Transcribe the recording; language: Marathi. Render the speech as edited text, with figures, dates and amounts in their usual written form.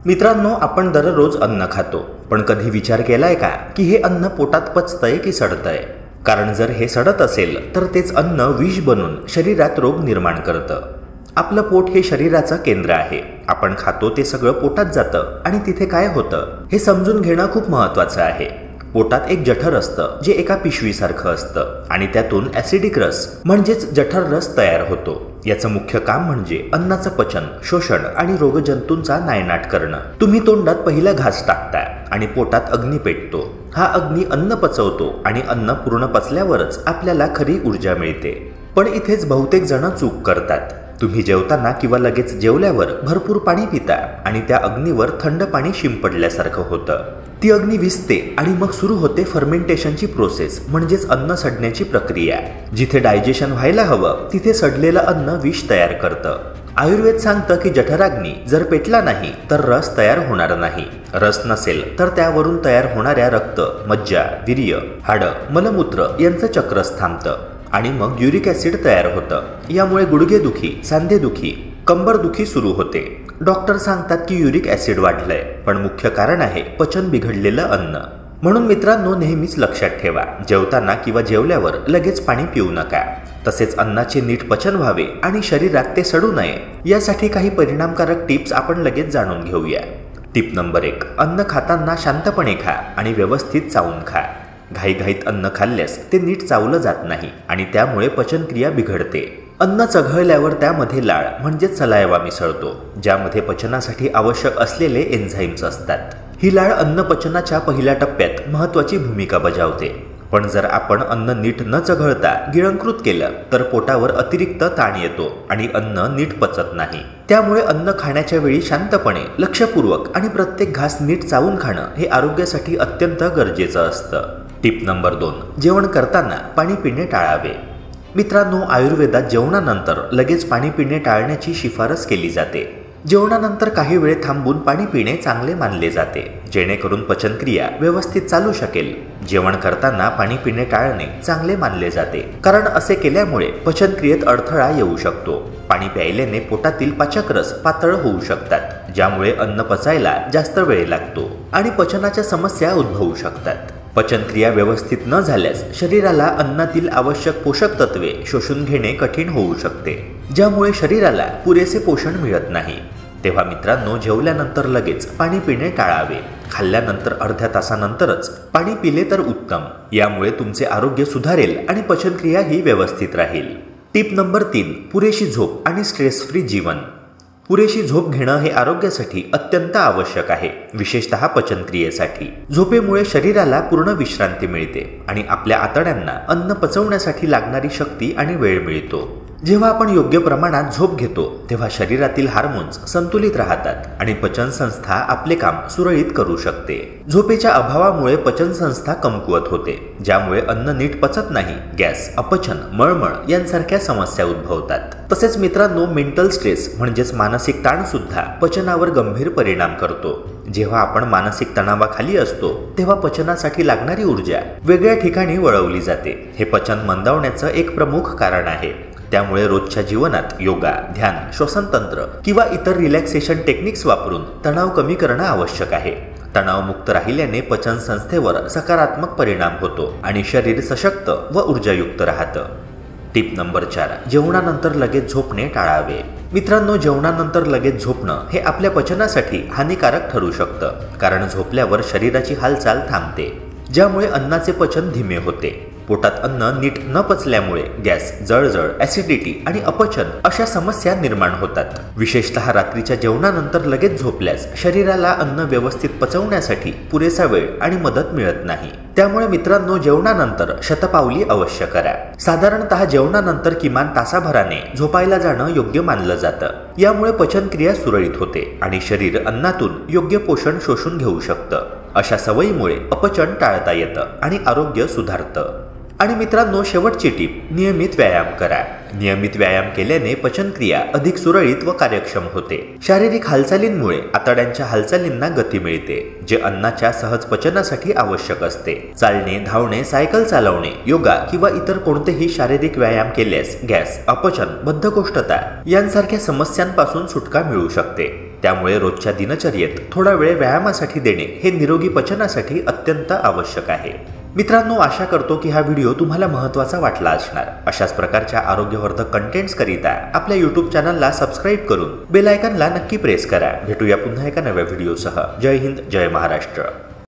मित्रांनो, आपण दररोज अन्न खातो, पण कधी विचार केलाय का की हे अन्न पोटात पचतंय की सडतंय? कारण जर हे सडत असेल तर तेच अन्न विष बनून शरीरात रोग निर्माण करतं. आपलं पोट हे शरीराचं केंद्र आहे. आपण खातो ते सगळं पोटात जातं आणि तिथे काय होतं हे समजून घेणं खूप महत्त्वाचं आहे. पोटात एक जठर असतं जे एका पिशवीसारखं असतं आणि त्यातून ॲसिडिक रस म्हणजेच जठर रस तयार होतो. याचं मुख्य काम म्हणजे अन्नाचं पचन, शोषण आणि रोगजंतूंचा नायनाट करणं. तुम्ही तोंडात पहिला घास टाकता आणि पोटात अग्नी पेटतो. हा अग्नी अन्न पचवतो आणि अन्न पूर्ण पचल्यावरच आपल्याला खरी ऊर्जा मिळते. पण इथेच बहुतेक जण चूक करतात. तुम्ही जेवताना किंवा लगेच जेवल्यावर भरपूर पाणी पिता आणि त्या अग्नीवर थंड पाणी शिंपडल्यासारखं होतं. ती अग्नी विझते आणि मग सुरू होते फर्मेंटेशनची प्रोसेस, म्हणजेच अन्न सडण्याची प्रक्रिया. जिथे डायजेशन व्हायला हवं तिथे सडलेलं अन्न विष तयार करतं. आयुर्वेद सांगतं की जठराग्नी जर पेटला नाही तर रस तयार होणार नाही. रस नसेल तर त्यावरून तयार होणाऱ्या रक्त, मज्जा, वीर्य, हाडं, मलमूत्र यांचं चक्रच थांबतं आणि मग युरिक ॲसिड तयार होतं. यामुळे गुडघेदुखी, सांधेदुखी, कंबरदुखी सुरू होते. डॉक्टर सांगतात की युरिक ॲसिड वाढलंय, पण मुख्य कारण आहे पचन बिघडलेलं अन्न. म्हणून मित्रांनो, नेहमीच लक्षात ठेवा, जेवताना किंवा जेवल्यावर लगेच पाणी पिऊ नका. तसेच अन्नाचे नीट पचन व्हावे आणि शरीरात ते सडू नये यासाठी काही परिणामकारक टिप्स आपण लगेच जाणून घेऊया. टिप नंबर 1, अन्न खाताना शांतपणे खा आणि व्यवस्थित चावून खा. घाईघाईत अन्न खाल्ल्यास ते नीट चावलं जात नाही आणि त्यामुळे पचनक्रिया बिघडते. अन्न चघळल्यावर त्यामध्ये लाळ म्हणजेच सलायवा मिसळतो, ज्यामध्ये पचनासाठी आवश्यक असलेले एन्झाईम्स असतात. ही लाळ अन्न पचनाच्या पहिल्या टप्प्यात महत्त्वाची भूमिका बजावते. पण जर आपण अन्न नीट न चघळता गिळंकृत केलं तर पोटावर अतिरिक्त ताण येतो आणि अन्न नीट पचत नाही. त्यामुळे अन्न खाण्याच्या वेळी शांतपणे, लक्षपूर्वक आणि प्रत्येक घास नीट चावून खाणं हे आरोग्यासाठी अत्यंत गरजेचं असतं. टिप नंबर 2, जेवण करताना पाणी पिणे टाळावे. मित्रांनो, आयुर्वेदात जेवणानंतर लगेच पाणी पिणे टाळण्याची शिफारस केली जाते. जेवणानंतर काही वेळ थांबून पाणी पिणे चांगले मानले जाते, जेणेकरून पचनक्रिया व्यवस्थित चालू शकेल. जेवण करताना पाणी पिणे टाळणे चांगले मानले जाते, कारण असे केल्यामुळे पचनक्रियेत अडथळा येऊ शकतो. पाणी प्यायल्याने पोटातील पाचकरस पातळ होऊ शकतात, ज्यामुळे अन्न पचायला जास्त वेळ लागतो आणि पचनाच्या समस्या उद्भवू शकतात. पचनक्रिया व्यवस्थित न झाल्यास शरीराला अन्नातील आवश्यक पोषक तत्वे शोषून घेणे कठीण होऊ शकते, ज्यामुळे शरीराला पुरेसे पोषण मिळत नाही. तेव्हा मित्रांनो, जेवल्यानंतर लगेच पाणी पिणे टाळावे. खाल्ल्यानंतर अर्ध्या तासानंतरच पाणी पिले तर उत्तम. यामुळे तुमचे आरोग्य सुधारेल आणि पचनक्रिया ही व्यवस्थित राहील. टिप नंबर 3, पुरेशी झोप आणि स्ट्रेस फ्री जीवन. पुरेशी झोप घेणं हे आरोग्यासाठी अत्यंत आवश्यक आहे, विशेषतः पचनक्रियेसाठी. झोपेमुळे शरीराला पूर्ण विश्रांती मिळते आणि आपल्या आतड्यांना अन्न पचवण्यासाठी लागणारी शक्ती आणि वेळ मिळतो. जेव्हा आपण योग्य प्रमाणात झोप घेतो तेव्हा शरीरातील हार्मोन्स संतुलित राहतात आणि पचनसंस्था आपले काम सुरळीत करू शकते. झोपेच्या अभावामुळे पचनसंस्था कमकुवत होते, ज्यामुळे अन्न नीट पचत नाही. गॅस, अपचन, मळमळ यांसारख्या समस्या उद्भवतात. तसेच मित्रांनो, मेंटल स्ट्रेस म्हणजेच मानसिक ताण सुद्धा पचनावर गंभीर परिणाम करतो. जेव्हा आपण मानसिक तणावाखाली असतो तेव्हा पचनासाठी लागणारी ऊर्जा वेगळ्या ठिकाणी वळवली जाते. हे पचन मंदावण्याचं एक प्रमुख कारण आहे. त्यामुळे रोजच्या जीवनात योगा, ध्यान, श्वसनतंत्र किंवा इतर रिलॅक्सेशन टेक्निक्स वापरून तणाव कमी करणं आवश्यक आहे. तणावमुक्त राहिल्याने पचनसंस्थेवर सकारात्मक परिणाम होतो आणि शरीर सशक्त व ऊर्जायुक्त राहतं. टिप नंबर 4, जेवणानंतर लगेच झोपणे टाळावे. मित्रांनो, जेवणानंतर लगेच झोपणं हे आपल्या पचनासाठी हानिकारक ठरू शकतं, कारण झोपल्यावर शरीराची हालचाल थांबते, ज्यामुळे अन्नाचे पचन धीमे होते. पोटात अन्न नीट न पचल्यामुळे गॅस, जळजळ, ॲसिडिटी आणि अपचन अशा समस्या निर्माण होतात. विशेषतः रात्रीच्या जेवणानंतर लगेच झोपल्यास शरीराला अन्न व्यवस्थित पचवण्यासाठी पुरेसा वेळ आणि मदत मिळत नाही. त्यामुळे मित्रांनो, जेवणानंतर शतपावली अवश्य करा. साधारणतः जेवणानंतर किमान तासाभराने झोपायला जाणं योग्य मानलं जातं. यामुळे पचनक्रिया सुरळीत होते आणि शरीर अन्नातून योग्य पोषण शोषून घेऊ शकतं. अशा सवयीमुळे अपचन टाळता येतं आणि आरोग्य सुधारतं. आणि मित्रांनो, शेवटची टिप, नियमित व्यायाम करा. नियमित व्यायाम केल्याने पचनक्रिया अधिक सुरळीत व कार्यक्षम होते. शारीरिक हालचालींमुळे आतड्यांच्या हालचालींना गती मिळते, जे अन्नाच्या सहज पचनासाठी आवश्यक असते. चालणे, धावणे, सायकल चालवणे, योगा किंवा इतर कोणतेही शारीरिक व्यायाम केल्यास गॅस, अपचन, बद्धकोष्ठता यांसारख्या समस्यांपासून सुटका मिळू शकते. त्यामुळे रोजच्या दिनचर्येत थोडा वेळ व्यायामासाठी देणे हे निरोगी पचनासाठी अत्यंत आवश्यक आहे. मित्रांनो, आशा करतो की हा व्हिडिओ तुम्हाला महत्त्वाचा वाटला असणार. अशाच प्रकारच्या आरोग्यवर्धक कंटेंट्सकरिता आपल्या यूट्यूब चॅनलला सबस्क्राईब करून बेल आयकॉनला नक्की प्रेस करा. भेटूया पुन्हा एका नव्या व्हिडिओसह. जय हिंद, जय महाराष्ट्र.